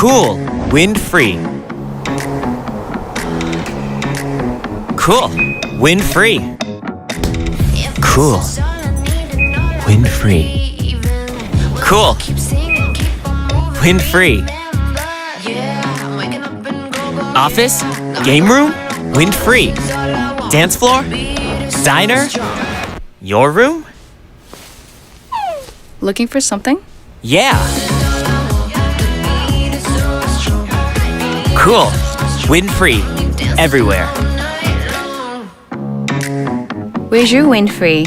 Cool, WindFree. Cool, WindFree. Cool, WindFree. Cool, WindFree. Office, game room, WindFree. Dance floor, diner, your room? Looking for something? Yeah. Cool, WindFree, everywhere. Where's your WindFree?